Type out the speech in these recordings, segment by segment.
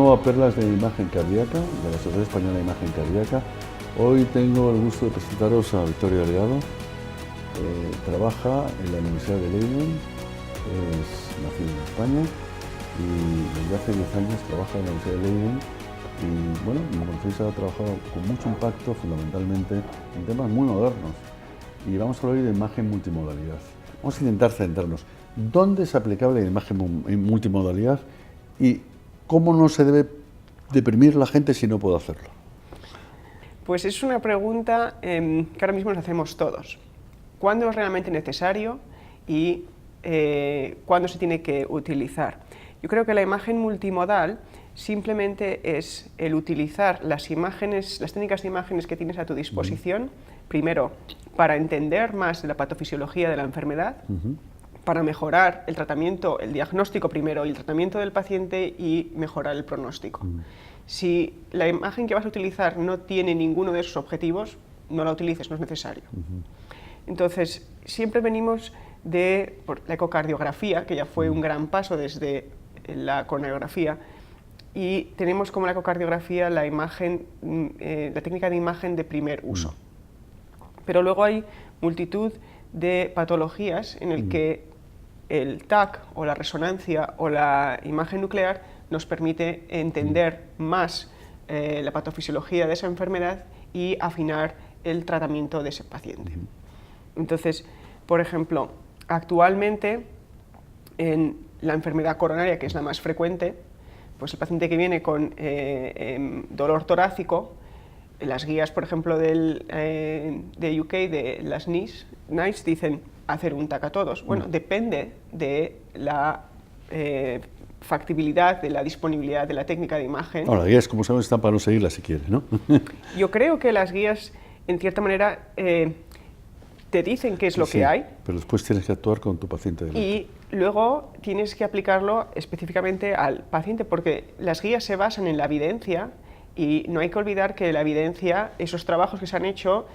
nuevo a Perlas de Imagen Cardíaca, de la Sociedad Española de Imagen Cardíaca. Hoy tengo el gusto de presentaros a Victoria Delgado. Trabaja en la Universidad de Leiden, es nacida en España y desde hace 10 años trabaja en la Universidad de Leiden. Y bueno, como conocéis, ha trabajado con mucho impacto, fundamentalmente en temas muy modernos. Y vamos a hablar hoy de imagen multimodalidad. Vamos a intentar centrarnos. ¿Dónde es aplicable la imagen en multimodalidad y cómo no se debe deprimir la gente si no puede hacerlo? Pues es una pregunta que ahora mismo nos hacemos todos. ¿Cuándo es realmente necesario y cuándo se tiene que utilizar? Yo creo que la imagen multimodal simplemente es el utilizar las imágenes, las técnicas de imágenes que tienes a tu disposición, primero para entender más de la patofisiología de la enfermedad, para mejorar el tratamiento, el diagnóstico primero y el tratamiento del paciente y mejorar el pronóstico. Si la imagen que vas a utilizar no tiene ninguno de esos objetivos, no la utilices, no es necesario. Entonces, siempre venimos de la ecocardiografía, que ya fue un gran paso desde la coronariografía, y tenemos como la ecocardiografía la imagen, la técnica de imagen de primer uso. Pero luego hay multitud de patologías en el que el TAC o la resonancia o la imagen nuclear nos permite entender más la patofisiología de esa enfermedad y afinar el tratamiento de ese paciente. Entonces, por ejemplo, actualmente en la enfermedad coronaria, que es la más frecuente, pues el paciente que viene con dolor torácico, las guías, por ejemplo, de UK, de las NICE, dicen hacer un TAC a todos. Bueno, depende de la factibilidad, de la disponibilidad de la técnica de imagen. Ahora, las guías, como sabes, están para no seguirlas si quieres, ¿no? Yo creo que las guías, en cierta manera, te dicen qué es lo que hay. Pero después tienes que actuar con tu paciente. Y luego tienes que aplicarlo específicamente al paciente, porque las guías se basan en la evidencia y no hay que olvidar que la evidencia, esos trabajos que se han hecho,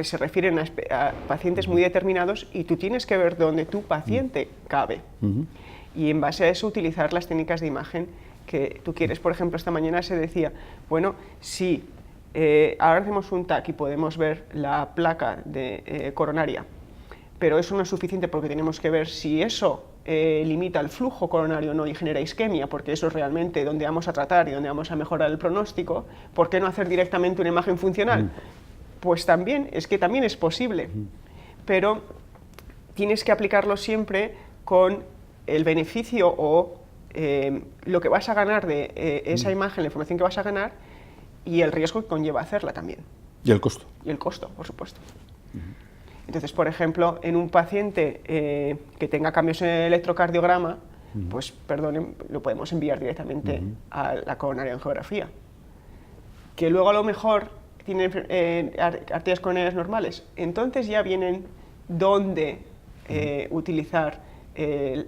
se refieren a pacientes muy determinados y tú tienes que ver dónde tu paciente cabe. Y en base a eso utilizar las técnicas de imagen que tú quieres. Por ejemplo, esta mañana se decía, bueno, si ahora hacemos un TAC y podemos ver la placa coronaria, pero eso no es suficiente porque tenemos que ver si eso limita el flujo coronario o no y genera isquemia, porque eso es realmente donde vamos a tratar y donde vamos a mejorar el pronóstico. ¿Por qué no hacer directamente una imagen funcional? Pues también es posible, pero tienes que aplicarlo siempre con el beneficio o lo que vas a ganar de esa imagen, la información que vas a ganar y el riesgo que conlleva hacerla también. Y el costo. Y el costo, por supuesto. Entonces, por ejemplo, en un paciente que tenga cambios en el electrocardiograma, pues, perdonen, lo podemos enviar directamente a la coronariangiografía. Que luego a lo mejor tienen arterias coronarias normales, entonces ya vienen donde utilizar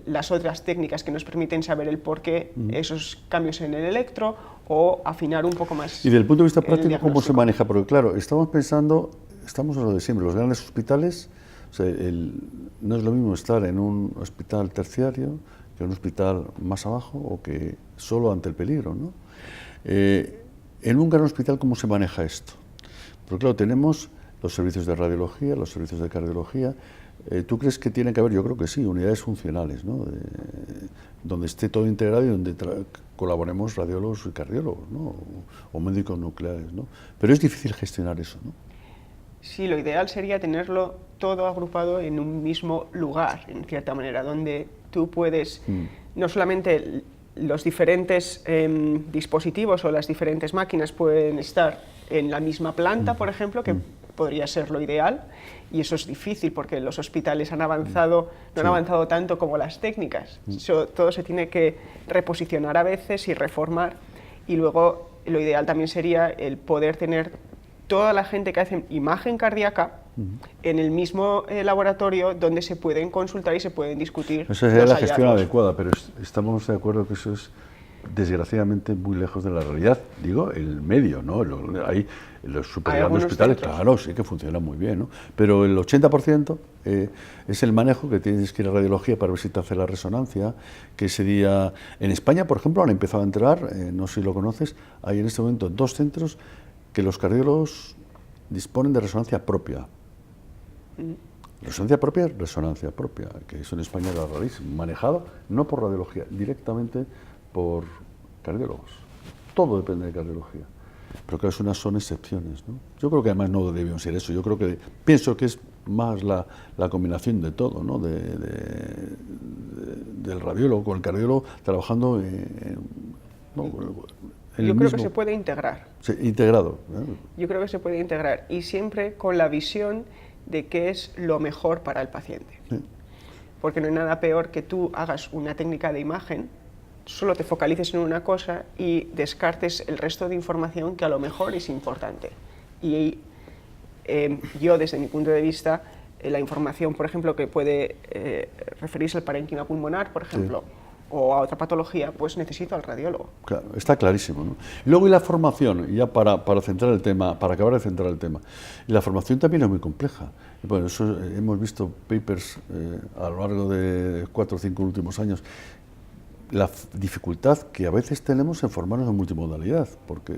las otras técnicas que nos permiten saber el porqué esos cambios en el electro o afinar un poco más. Y desde el punto de vista práctico, ¿cómo se maneja? Porque claro, estamos en lo de siempre, los grandes hospitales, o sea, no es lo mismo estar en un hospital terciario que en un hospital más abajo o que solo ante el peligro, ¿no? En un gran hospital, ¿cómo se maneja esto? Porque claro, tenemos los servicios de radiología, los servicios de cardiología. ¿Tú crees que tiene que haber? Yo creo que sí, unidades funcionales, ¿no? Donde esté todo integrado y donde colaboremos radiólogos y cardiólogos, ¿no? O médicos nucleares, ¿no? Pero es difícil gestionar eso, ¿no? Sí, lo ideal sería tenerlo todo agrupado en un mismo lugar, en cierta manera, donde tú puedes, no solamente los diferentes dispositivos o las diferentes máquinas pueden estar en la misma planta, por ejemplo, que podría ser lo ideal, y eso es difícil porque los hospitales han avanzado, no han avanzado tanto como las técnicas. Todo se tiene que reposicionar a veces y reformar, y luego lo ideal también sería el poder tener toda la gente que hace imagen cardíaca en el mismo laboratorio donde se pueden consultar y se pueden discutir. Esa sería la gestión adecuada, pero estamos de acuerdo que eso es desgraciadamente muy lejos de la realidad. Digo, el medio, ¿no? Hay los super grandes hospitales, centros. claro, sí que funcionan muy bien, ¿no? Pero el 80% es el manejo, que tienes que ir a radiología para ver si te hace la resonancia, que ese día... En España, por ejemplo, han empezado a entrar, no sé si lo conoces, hay en este momento 2 centros que los cardiólogos disponen de resonancia propia. Resonancia propia es resonancia propia, que eso en España era rarísimo, manejado no por radiología, directamente por cardiólogos. Todo depende de cardiología. Pero claro, son excepciones, ¿no? Yo creo que además no debieron ser eso. Yo creo que, pienso que es más la combinación de todo, ¿no? Del radiólogo con el cardiólogo trabajando ¿no? Yo creo que se puede integrar. Sí, integrado. Yo creo que se puede integrar y siempre con la visión de qué es lo mejor para el paciente. Sí. Porque no hay nada peor que tú hagas una técnica de imagen, solo te focalices en una cosa y descartes el resto de información que a lo mejor es importante. Y yo, desde mi punto de vista, la información, por ejemplo, que puede referirse al parénquima pulmonar, por ejemplo, sí, o a otra patología, pues necesito al radiólogo. Claro, está clarísimo, ¿no? Y luego, y la formación, ya para centrar el tema, para acabar de centrar el tema, y la formación también es muy compleja. Y bueno, eso, hemos visto papers a lo largo de 4 o 5 últimos años, la dificultad que a veces tenemos en formarnos en multimodalidad, porque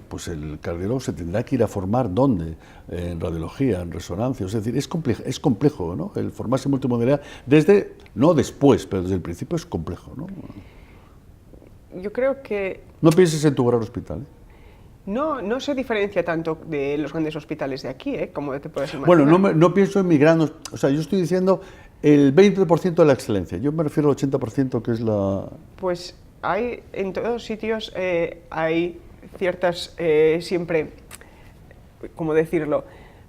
pues el cardiólogo se tendrá que ir a formar, ¿dónde? En radiología, en resonancia, es decir, es complejo, ¿no? El formarse en multimodalidad, no después, pero desde el principio es complejo, ¿no? Yo creo que... No pienses en tu gran hospital, ¿eh? No se diferencia tanto de los grandes hospitales de aquí, como te puedes imaginar. Bueno, no pienso en mi gran... O sea, yo estoy diciendo el 20% de la excelencia. Yo me refiero al 80% que es la... Pues hay, en todos sitios hay ciertas, siempre, ¿cómo decirlo?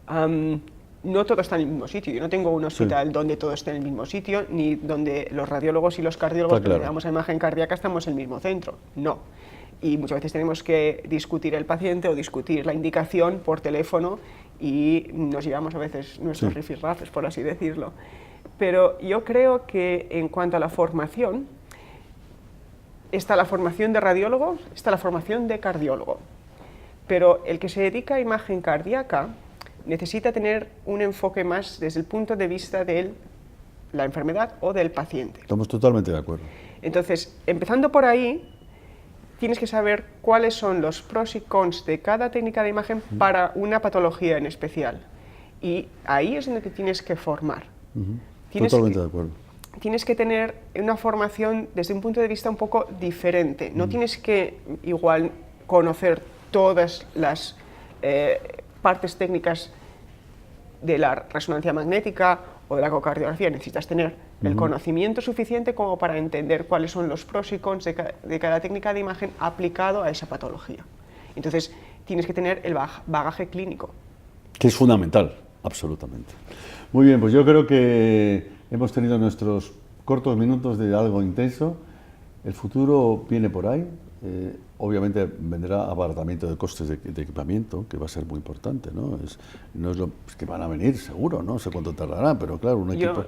No todo está en el mismo sitio. Yo no tengo un hospital donde todo esté en el mismo sitio, ni donde los radiólogos y los cardiólogos que damos a imagen cardíaca estamos en el mismo centro. No. Y muchas veces tenemos que discutir el paciente o discutir la indicación por teléfono y nos llevamos a veces nuestros rifirrafes, por así decirlo. Pero yo creo que en cuanto a la formación, está la formación de radiólogo, está la formación de cardiólogo. Pero el que se dedica a imagen cardíaca necesita tener un enfoque más desde el punto de vista de la enfermedad o del paciente. Estamos totalmente de acuerdo. Entonces, empezando por ahí, tienes que saber cuáles son los pros y cons de cada técnica de imagen para una patología en especial. Y ahí es donde te tienes que formar. Totalmente de acuerdo. Tienes que tener una formación desde un punto de vista un poco diferente. No tienes que igual conocer todas las partes técnicas de la resonancia magnética o de la ecocardiografía. Necesitas tener el conocimiento suficiente como para entender cuáles son los pros y cons de cada técnica de imagen aplicado a esa patología. Entonces, tienes que tener el bagaje clínico. Que es fundamental, absolutamente. Muy bien, pues yo creo que hemos tenido nuestros cortos minutos de algo intenso. El futuro viene por ahí. Obviamente vendrá abaratamiento de costes de equipamiento, que va a ser muy importante, ¿no? No es que van a venir, seguro, no sé cuánto tardará, pero claro, un equipo...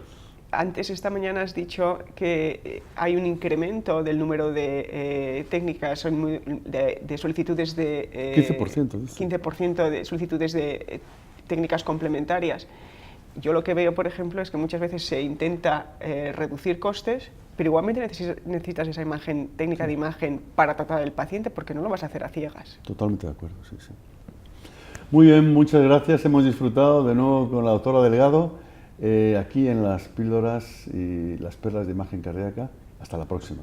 Antes, esta mañana has dicho que hay un incremento del número de técnicas, de solicitudes de... 15%. 15% de solicitudes de técnicas complementarias. Yo lo que veo, por ejemplo, es que muchas veces se intenta reducir costes, pero igualmente necesitas esa técnica de imagen para tratar al paciente, porque no lo vas a hacer a ciegas. Totalmente de acuerdo, sí, sí. Muy bien, muchas gracias. Hemos disfrutado de nuevo con la doctora Delgado, aquí en las píldoras y las perlas de imagen cardíaca. Hasta la próxima.